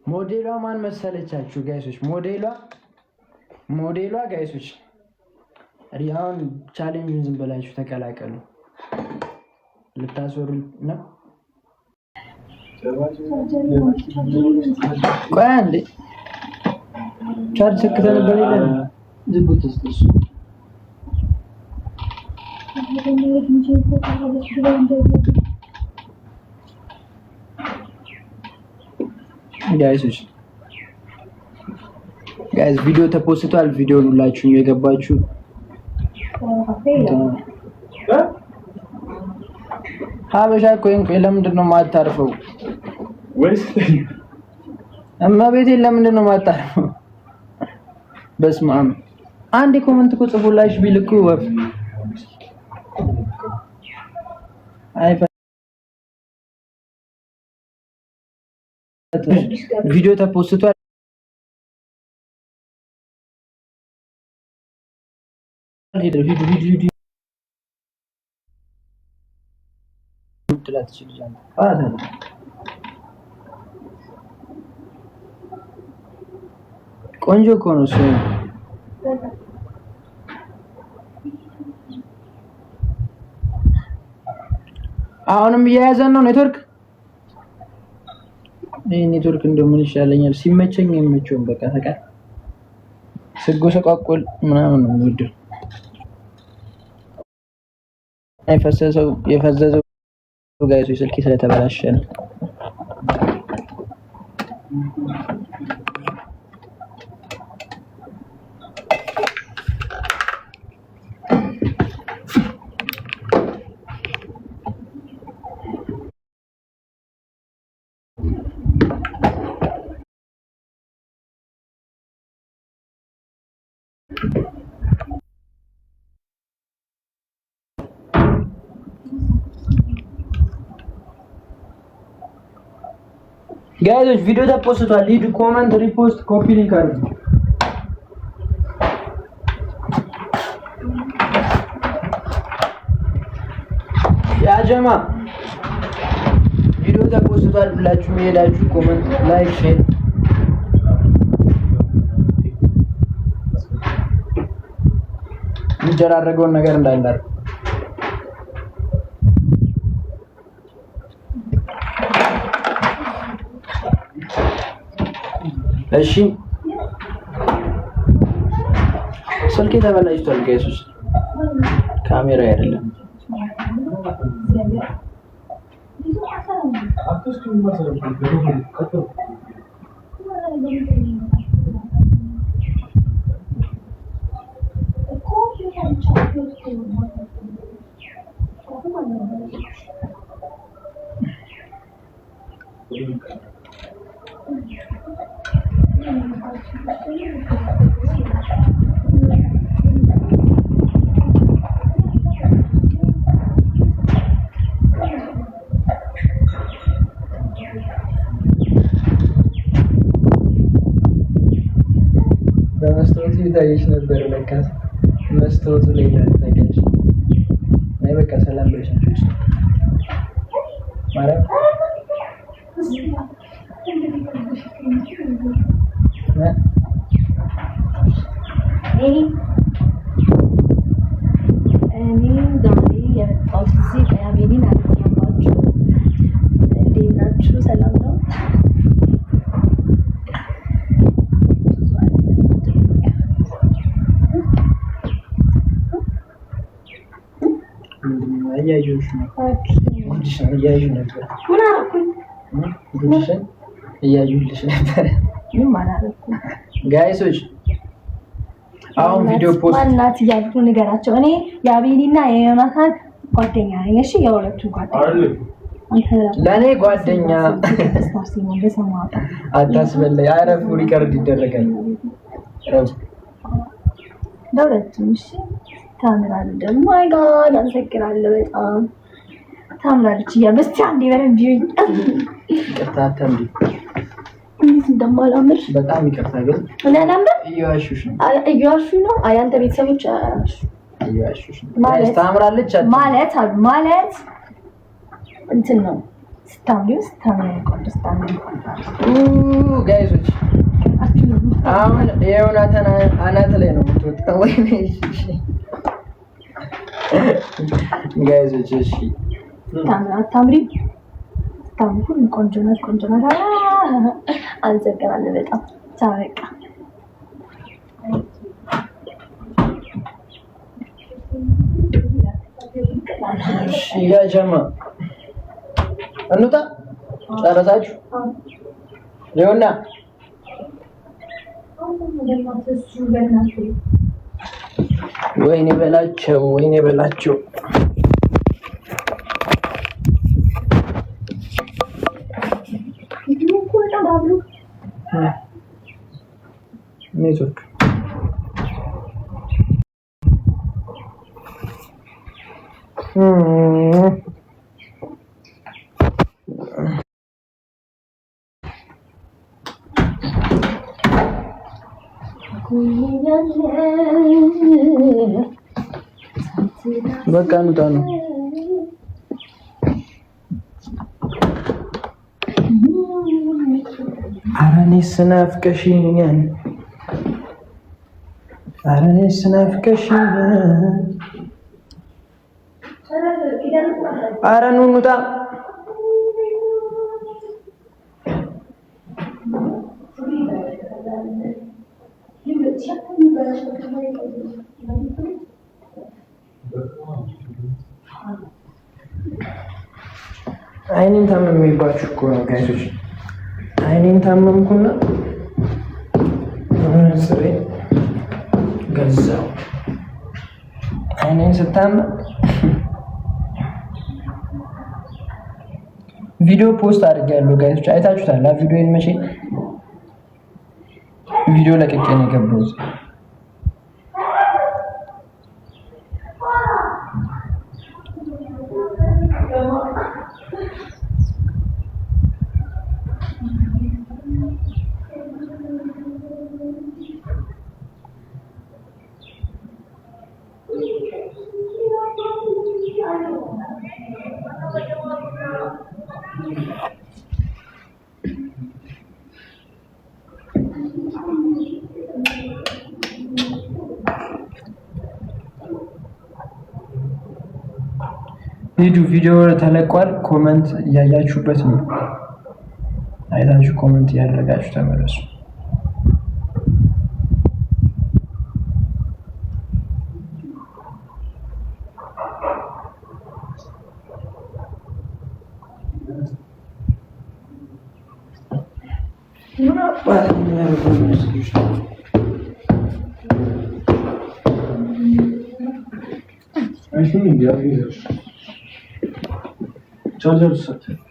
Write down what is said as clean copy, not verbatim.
ሞዴሏ ማን መሰለቻችሁ ጋይሶች? ሞዴሏ ጋይሶች ሪያውን ቻሌንጅን ዝም ብላችሁ ተቀላቀሉ። ልታስወሩ ነው። ቆይ አንዴ ቻርጅ ሰክተን በሌለ ዝቡትስ ጋይስ ቪዲዮ ተፖስቷል። ቪዲዮውን ሁላችሁም የገባችሁ ሀበሻ ኮይን ለምንድን ነው የማታርፈው? ወይስ እመቤቴ ለምንድን ነው የማታርፈው? በስመ አብ አንድ ኮሜንት እኮ ጽፎላችሁ ቢልኩ ወፍ ቪዲዮ ተፖስቷል። ሂዱ ቆንጆ እኮ ነው እሱ። አሁንም እየያዘን ነው ኔትወርክ። ይሄ ኔትወርክ እንደው ምን ይሻለኛል? ሲመቸኝ የሚመቸውን በቃ ተቃል ስጎሰቋቆል ምናምን ነው የሚወደው። የፈዘዘው ጋይሶች ስልኬ ስለተበላሸ ነው። ጋይሶች ቪዲዮ ተፖስቷል። ሂዱ ኮሜንት፣ ሪፖስት፣ ኮፒ ሊንክ አድርጉ። ያ ጀማ ቪዲዮ ተፖስቷል ብላችሁ ሄዳችሁ ኮሜንት፣ ላይክ፣ ሼር የሚደራረገውን ነገር እንዳላር እሺ። ስልኬ ተበላሽቷል ጋይሶች፣ ካሜራ አይደለም። በመስታወቱ ይታየሽ ነበር ለካ መስታወቱ ላይ ታያለሽ። ናይ በቃ ሰላም ብለሻለሽ ማለት እኔ ዛሬ የመጣሁት እዚህ ያቤኒን አልተባባችሁ እንዴት ናችሁ? ሰላም ነው? እያየሁሽ ነው። እያየሁሽ ነበር። ምን አደረኩኝ? እያየሁልሽ ነበር። ምን አደረኩኝ? ጋይሶች አሁን ቪዲዮ ፖስት ማናት እያልኩ ንገራቸው። እኔ የአቤኒና የዮናታን ጓደኛ ነኝ። እሺ የሁለቱም ጓደኛ ለኔ ጓደኛ አታስበለኝ። አረፉ ሪከርድ ይደረጋል። ለሁለቱም እሺ። ታምራለች ደግሞ አይ ጋድ አመሰግናለሁ። በጣም ታምራለች። እስኪ አንዴ በደንብ ይቅርታ አታምሪ። እንዴት እንደማላምር በጣም ይቅርታ። ግን እኔ አላምር። እየዋሹሽ ነው። አይ አንተ ቤተሰቦች እየዋሹሽ ነው። ታምራለች ማለት እንትን ነው ስታምሪ ቆንጆ ስታምሪ ጋይሶች አሁን የዮናታን አናት ላይ ነው የምትወጣው። ወይኔ ጋይሶች እሺ ታምሪ ቆንጆ ናት። አንዘገራለ በጣም ታበቃ እሺ ያ ጀማ እንውጣ። ጨረሳችሁ? ሊሆና ወይኔ በላቸው ኔትወርክ በቃ እንውጣ ነው። ኧረ እኔስ ናፍቀሽኛል፣ ኧረ ኑ እንውጣ። አይኔን ታመመኝባችሁ እኮ ነው ጋይሶች። አይኔን ታመምኩና ስሬ ገዛው። አይኔን ስታመም ቪዲዮ ፖስት አድርጌያለሁ ጋይሶች፣ አይታችሁታል። ቪዲዮን መቼ ቪዲዮ ለቅቄ ነው የገባሁት። ቪዲዮ ተለቋል። ኮመንት እያያችሁበት ነው። አይታችሁ ኮመንት እያደረጋችሁ ተመለሱ። Charger